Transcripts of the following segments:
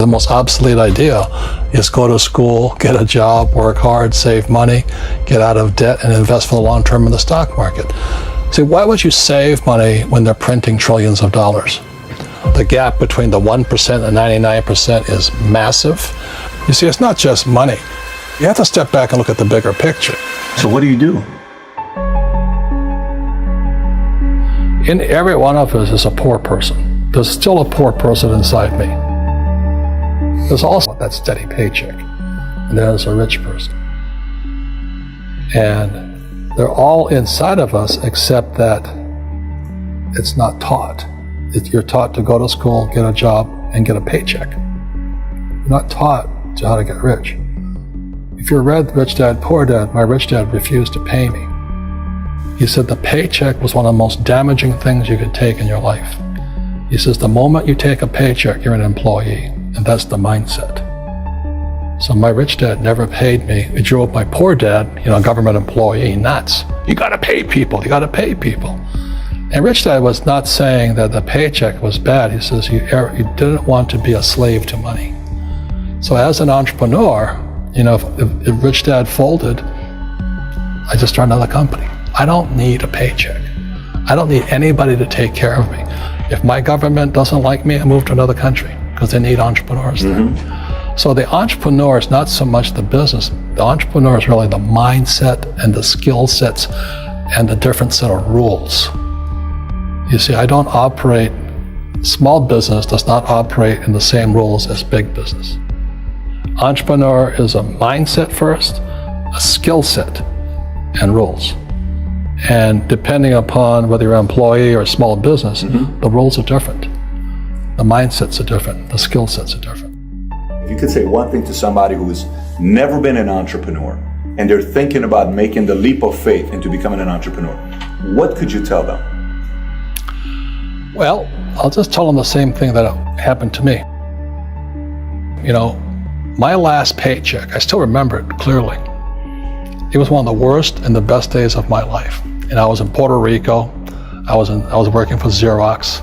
The most obsolete idea is go to school, get a job, work hard, save money, get out of debt, and invest for the long term in the stock market. See, why would you save money when they're printing trillions of dollars? The gap between the 1% and 99% is massive. You see, it's not just money. You have to step back and look at the bigger picture. So what do you do? In every one of us is a poor person. There's still a poor person inside me. There's also that steady paycheck, and there's a rich person. And they're all inside of us, except that it's not taught. You're taught to go to school, get a job, and get a paycheck. You're not taught to how to get rich. If you read Rich Dad, Poor Dad, my rich dad refused to pay me. He said the paycheck was one of the most damaging things you could take in your life. He says the moment you take a paycheck, you're an employee, and that's the mindset. So my rich dad never paid me. He drove my poor dad, government employee, nuts. You gotta pay people, you gotta pay people. And Rich Dad was not saying that the paycheck was bad. He says you didn't want to be a slave to money. So as an entrepreneur, if Rich Dad folded, I just started another company. I don't need a paycheck. I don't need anybody to take care of me. If my government doesn't like me, I move to another country because they need entrepreneurs there. So the entrepreneur is not so much the business. The entrepreneur is really the mindset and the skill sets and the different set of rules. You see, small business does not operate in the same rules as big business. Entrepreneur is a mindset first, a skill set, and rules. And depending upon whether you're an employee or a small business, the rules are different. The mindsets are different, the skill sets are different. If you could say one thing to somebody who's never been an entrepreneur and they're thinking about making the leap of faith into becoming an entrepreneur, what could you tell them? Well, I'll just tell them the same thing that happened to me. My last paycheck, I still remember it clearly. It was one of the worst and the best days of my life. And I was in Puerto Rico. I was working for Xerox,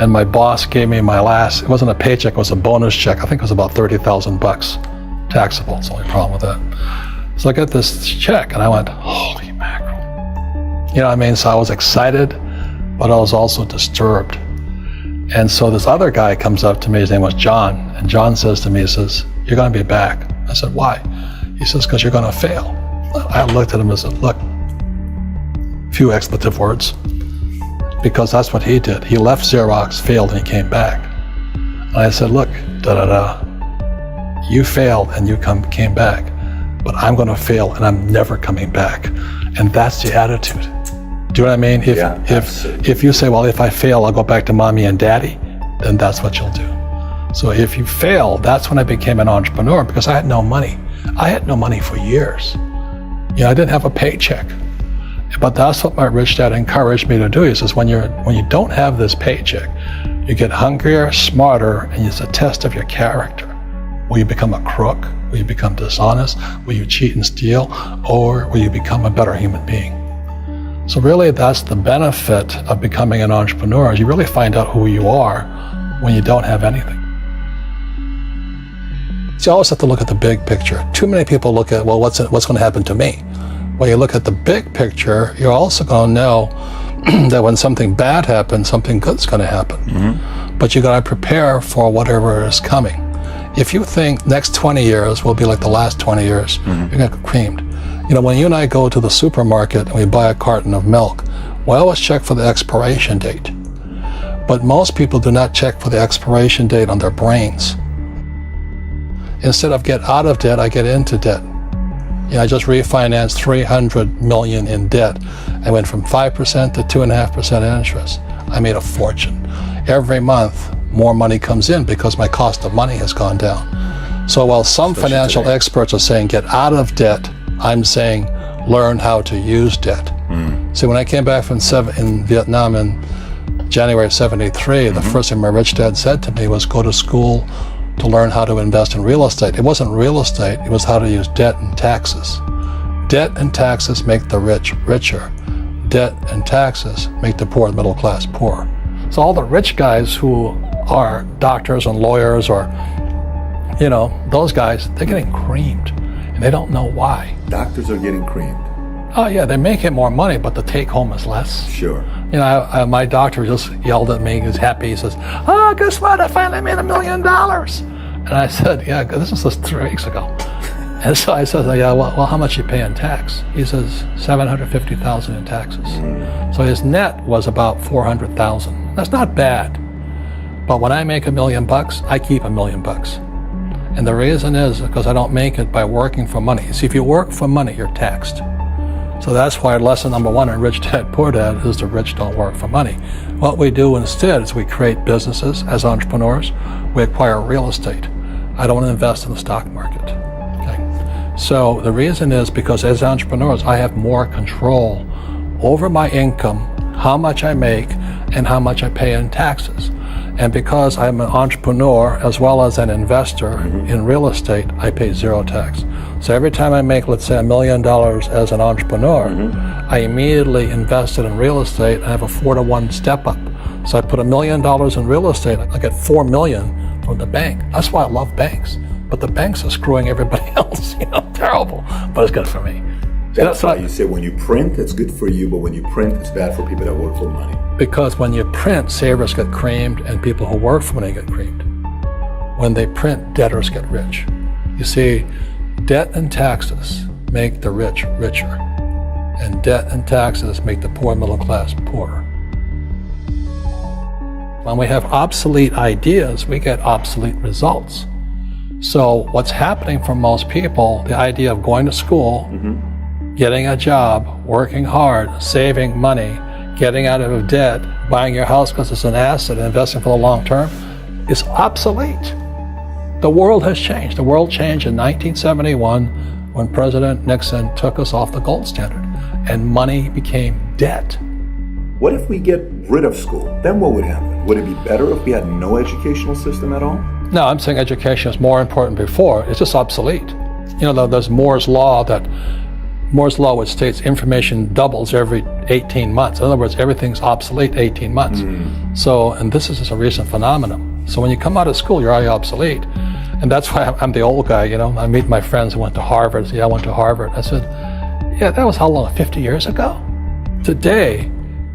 and my boss gave me it wasn't a paycheck, it was a bonus check. I think it was about $30,000 taxable. It's the only problem with that. So I got this check and I went, holy mackerel. So I was excited, but I was also disturbed. And so this other guy comes up to me, his name was John, and John says to me, he says, you're gonna be back. I said, why? He says, because you're gonna fail. I looked at him and said, look, few expletive words, because that's what he did. He left Xerox, failed, and he came back. And I said, look, you failed and you came back, but I'm gonna fail and I'm never coming back. And that's the attitude. Do you know what I mean? If you say, well, if I fail, I'll go back to mommy and daddy, then that's what you'll do. So if you fail, that's when I became an entrepreneur, because I had no money. I had no money for years. I didn't have a paycheck. But that's what my rich dad encouraged me to do. He says, when you don't have this paycheck, you get hungrier, smarter, and it's a test of your character. Will you become a crook? Will you become dishonest? Will you cheat and steal? Or will you become a better human being? So really, that's the benefit of becoming an entrepreneur, is you really find out who you are when you don't have anything. So you always have to look at the big picture. Too many people look at, well, what's going to happen to me? When you look at the big picture, you're also going to know that when something bad happens, something good's going to happen. But you got to prepare for whatever is coming. If you think next 20 years will be like the last 20 years, you're going to get creamed. When you and I go to the supermarket and we buy a carton of milk, we always check for the expiration date. But most people do not check for the expiration date on their brains. Instead of get out of debt, I get into debt. I just refinanced $300 million in debt. I went from 5% to 2.5% interest. I made a fortune. Every month, more money comes in because my cost of money has gone down. So while some financial experts are saying get out of debt, I'm saying learn how to use debt. See, when I came back from in Vietnam in January of '73, the first thing my rich dad said to me was go to school to learn how to invest in real estate. It wasn't real estate, it was how to use debt and taxes. Debt and taxes make the rich richer. Debt and taxes make the poor, middle class, poor. So all the rich guys who are doctors and lawyers or You know, those guys, they're getting creamed, and they don't know why. Doctors are getting creamed. Oh yeah, they make it more money, but the take home is less. Sure. You know, my doctor just yelled at me. He was happy. He says, "Oh, guess what? I finally made $1 million." And I said, "Yeah, this was just 3 weeks ago." And so I said, "Yeah, well, how much you pay in tax?" He says, $750,000 in taxes. So his net was about $400,000. That's not bad. But when I make $1 million, I keep $1 million. And the reason is because I don't make it by working for money. See, if you work for money, you're taxed. So that's why lesson number 1 in Rich Dad Poor Dad is the rich don't work for money. What we do instead is we create businesses as entrepreneurs. We acquire real estate. I don't want to invest in the stock market. Okay. So the reason is because as entrepreneurs, I have more control over my income, how much I make, and how much I pay in taxes. And because I'm an entrepreneur as well as an investor in real estate, I pay 0 tax. So every time I make, let's say, $1 million as an entrepreneur, I immediately invested in real estate. I have a 4-to-1 step up. So I put $1 million in real estate, I get $4 million from the bank. That's why I love banks. But the banks are screwing everybody else, you know, terrible. But it's good for me. That's why you say when you print, it's good for you, but when you print, it's bad for people that work for money. Because when you print, savers get creamed and people who work for money get creamed. When they print, debtors get rich. You see, debt and taxes make the rich richer, and debt and taxes make the poor middle class poorer. When we have obsolete ideas, we get obsolete results. So what's happening for most people, the idea of going to school, getting a job, working hard, saving money, getting out of debt, buying your house because it's an asset, and investing for the long term, is obsolete. The world has changed. The world changed in 1971 when President Nixon took us off the gold standard and money became debt. What if we get rid of school? Then what would happen? Would it be better if we had no educational system at all? No, I'm saying education is more important before. It's just obsolete. You know, there's Moore's Law, which states information doubles every 18 months. In other words, everything's obsolete 18 months. So, and this is just a recent phenomenon. So when you come out of school, you're already obsolete. And that's why I'm the old guy, you know. I meet my friends who went to Harvard. Yeah, I went to Harvard. I said, yeah, that was how long, 50 years ago? Today,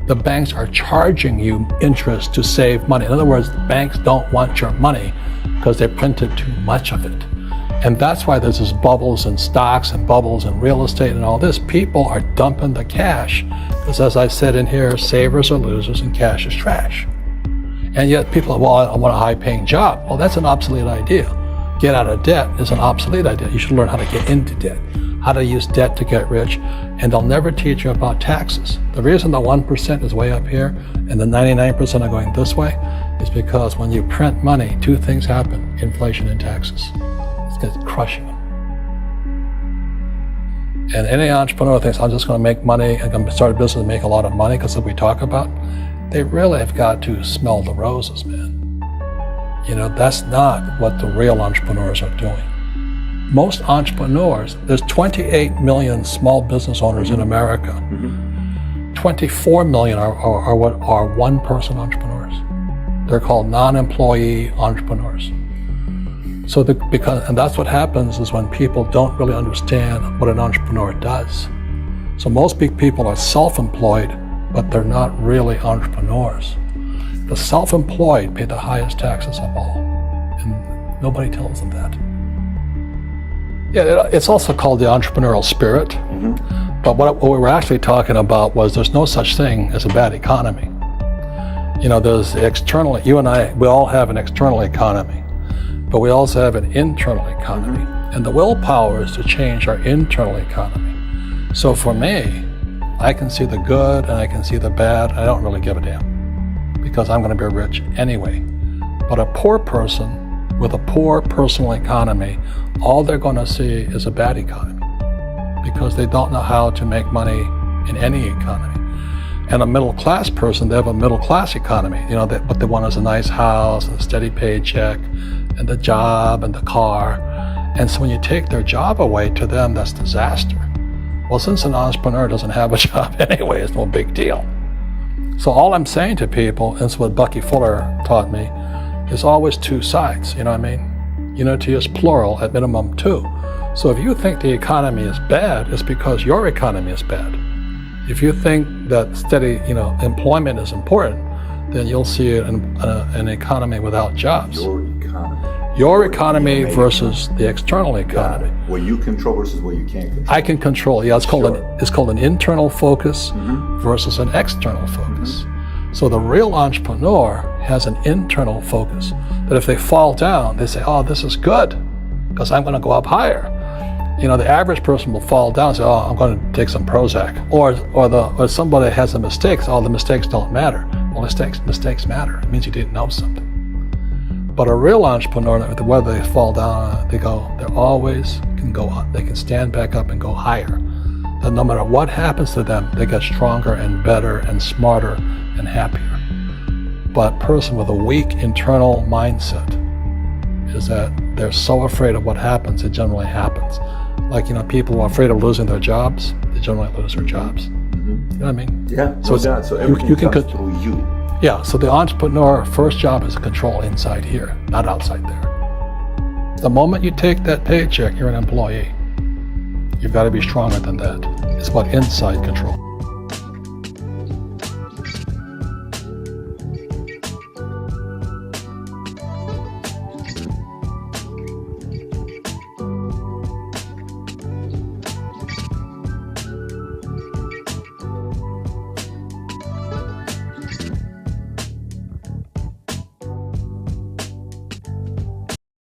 the banks are charging you interest to save money. In other words, banks don't want your money because they printed too much of it. And that's why there's this bubbles in stocks and bubbles in real estate and all this. People are dumping the cash because, as I said in here, savers are losers and cash is trash. And yet people are, well, I want a high-paying job. Well, that's an obsolete idea. Get out of debt is an obsolete idea. You should learn how to get into debt, how to use debt to get rich, and they'll never teach you about taxes. The reason the 1% is way up here and the 99% are going this way is because when you print money, 2 things happen: inflation and taxes. It's crushing them. And any entrepreneur thinks, I'm just going to make money, I'm going to start a business and make a lot of money because of what we talk about. They really have got to smell the roses, man. You know, that's not what the real entrepreneurs are doing. Most entrepreneurs, there's 28 million small business owners in America. 24 million are what are one-person entrepreneurs. They're called non-employee entrepreneurs. So and that's what happens is when people don't really understand what an entrepreneur does. So most big people are self-employed, but they're not really entrepreneurs. The self-employed pay the highest taxes of all, and nobody tells them that. Yeah, it's also called the entrepreneurial spirit, but what we were actually talking about was there's no such thing as a bad economy. You know, there's external, you and I, we all have an external economy, but we also have an internal economy. And the willpower is to change our internal economy. So for me, I can see the good and I can see the bad. I don't really give a damn because I'm going to be rich anyway. But a poor person with a poor personal economy, all they're going to see is a bad economy because they don't know how to make money in any economy. And a middle class person, they have a middle class economy. You know, what they want is a nice house and a steady paycheck and the job and the car. And so when you take their job away, to them, that's disaster. Well, since an entrepreneur doesn't have a job anyway, it's no big deal. So all I'm saying to people, and it's what Bucky Fuller taught me, is always 2 sides, you know what I mean? You need to use plural at minimum 2. So if you think the economy is bad, it's because your economy is bad. If you think that steady, employment is important, then you'll see an economy without jobs. Your economy versus the external economy. What you control versus what you can't control. I can control. Yeah, it's called an internal focus versus an external focus. So the real entrepreneur has an internal focus. That if they fall down, they say, "Oh, this is good, because I'm going to go up higher." The average person will fall down and say, "Oh, I'm going to take some Prozac," or somebody has a mistake. "Oh, the mistakes don't matter." Well, mistakes matter. It means you didn't know something. But a real entrepreneur, whether they fall down, they always can go up. They can stand back up and go higher. And no matter what happens to them, they get stronger and better and smarter and happier. But a person with a weak internal mindset is that they're so afraid of what happens, it generally happens. Like, people who are afraid of losing their jobs, they generally lose their jobs. You know what I mean? Yeah, so everything comes through you. Yeah, so the entrepreneur first job is to control inside here, not outside there. The moment you take that paycheck, you're an employee. You've got to be stronger than that. It's about inside control.